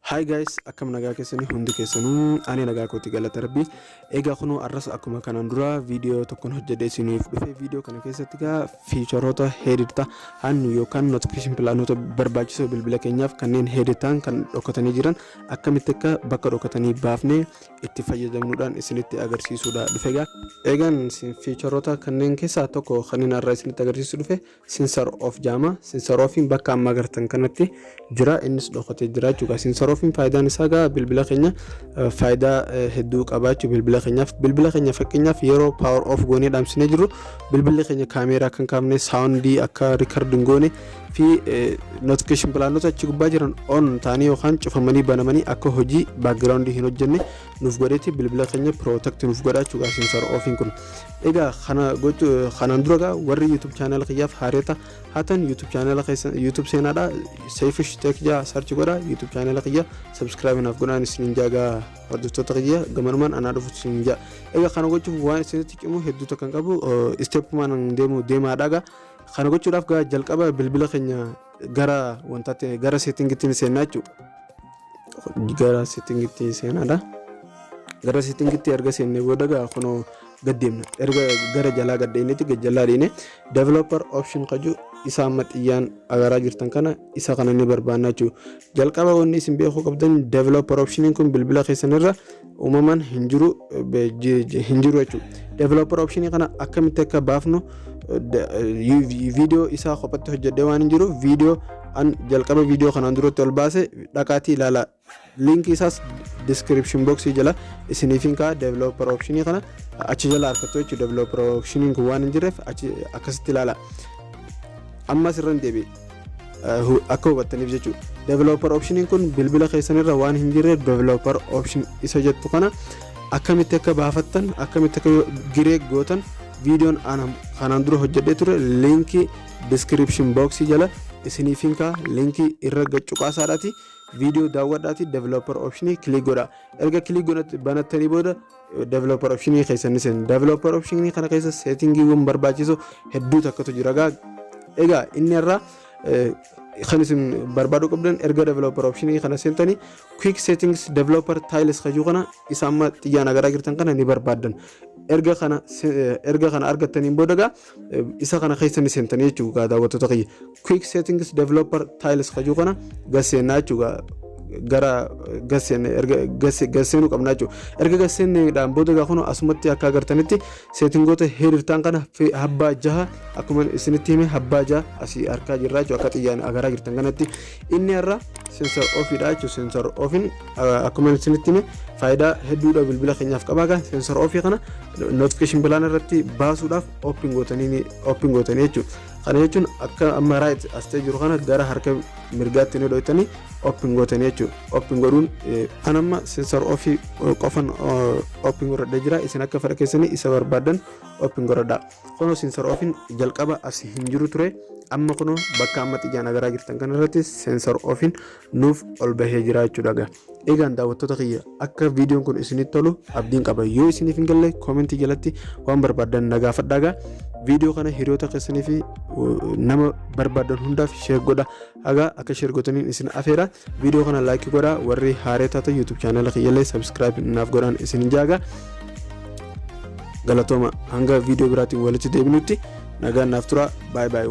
Hi guys, akkam nagaa keessanii hundi keessanuu ani nagaa kooti galata rabbi. Egaa kunu arras akkuma kanaan dura viidiyoo tokkoon hojjedhee isiniif dhufe. Viidiyoo kana keessatti gaa fiicharoota heedita hannu yookaan notification pilaanota barbaachisoo bilbila keenyaaf kanneen heeditaan kan dhokatanii jiran akkamitti akka bakka dhokatanii baafnee itti fayyadamnuudhaan isinitti agarsiisuudha dhufe gaa. Egaan fiicharoota kanneen keessaa tokko kanneen arraa isinitti agarsiisu dhufe sensor of jaama. Sensor ofiin bakka amma agartan kanatti jira, innis dhokatee jira jechuudha. Sensor ofiin faayidaan isaa gaa bilbila keenya faayidaa hedduu qabaachuu bilbila keenya fakkeenyaaf yeroo power off goonee dhaamsinee jiru bilbilli keenya kaameeraa kan kaafne saawundii akka recording goone fi notification pilaanota achi gubbaa jiran on taanii yookaan cufamanii banamanii akka hojii background hin hojjenne nuuf godheeti bilbila keenya protect nuuf godhachuu gaa sensor ofiin kun. Egaa kanaan dura gaa warri YouTube channel kiyyaaf haareeta haatan YouTube channel keessa YouTube seenaadha Seyfish Tech jaa search godha YouTube channel kiyya subscribe naaf godhaan isin jaagaa hordoftoota kiyya gamanumaan anaa dhufu isin jaa. Egaa kana gochuuf waan isinitti cimu hedduutu kan qabu stepmaan deemaadha gaa. Kana gochuudhaaf gaa jalqaba bilbila keenya gara wantaatti gara settingitti seenaa jechuudha. Gara settingitti seenaadha. Gara settingitti erga seennee booda gaa kunoo gaddeemna erga gara jalaa gaddeenetti gajjalaa dhiine developer option qaju isa maxiyaan agaraa jirtan kana isa kana ni barbaanna jechuudha. Jalqaba wanni isin beekuu qabdan developer option kun bilbila keessanirra uumamaan hin jiru jechuudha. Developer option kana akkamitti akka baafnu video isaa qophatti hojjedhee waan hin jiru video an jalqaba video kanaan duratti ol baase dhaqaatii ilaala. Link isaas description box jala isiniifin kaa developer option kana achi jala argattu jechuudha. Developer option kun waan hin jirreef achi akkasitti ilaala. Amma sirran deebi akka hubattaniif jechuudha. Developer option kun bilbila keessanirra waan hin jirre developer option isa jettu kana akkamitti akka baafattan akkamitti akka giree gootan videoon kanaan dura hojjedhee ture linki description box jala isiniifin kaa linki irra gacuqaasaadhaati video daawwadhaati developer option click godha. Erga click godhatti banattanii booda developer option keessan sen developer option kana keessa settingiiwwan barbaachisu hedduu takkatu jira gaa. Egaa inni irraa kan isin barbaadu qabdan erga developer option kana seentanii quick settings developer tiles kajuu kana isa amma xiyyaan agaraa jirtan kana ni barbaadan. Erga kana argattaniin booda gaa isa kana keessan seentanii jechuudha daawwattoota kiyya. Quick settings developer tiles kajuu kana gasseenaa jechuudha. Gara gasseenuu qabna jechuudha. Erga gasseenneedhaan booda gaa kun asumatti akka agartanitti settingoota hedduu kana habbaa jaha akkuma isinitti hime habbaa jaha asii harkaa jirra jechuudha. Akka xiyyaan agaraa jirtan kanatti inni irra sensor ofiidha jechuudha. Sensor ofiin akkuma isinitti hime faayidaa hedduudha bilbila keenyaaf qaba gaa. Sensor ofii kana notification pilaan irratti baasuudhaaf open gootanii jechuudha. Kana jechuun akka amma right astee jiru kana gara harka mirgaatti ni dhoytanii open gootanii jechuudha. Open godhuun anamma sensor ofii qofan open godhadhee jira. Isin akka fedha keessanii isa barbaadan open godhadhaa. Kunoo sensor ofiin jalqaba as hin jiru ture. Amma kunoo bakka amma xiyyaan agaraa jirtan kana irratti sensor ofiin nuuf ol bahee jira jechuudha. Egaan daawwattoota kiyya akka viidiyoon kun isinitti tolu abdiin qaba. Yoo isiniif hin galle koomentii jalatti waan barbaadan na gaafadhaa. Video kana hiriyoota keessanii fi nama barbaadan hundaaf share godha. Akka share gootaniin isin afeera. Video kana like godha. Warri haaree taatan YouTube channel kiyyallee subscribe naaf godhaan isin jaaga. Galatooma hanga video biraatiin walitti deebinutti nagaan naaf tura. Bye bye.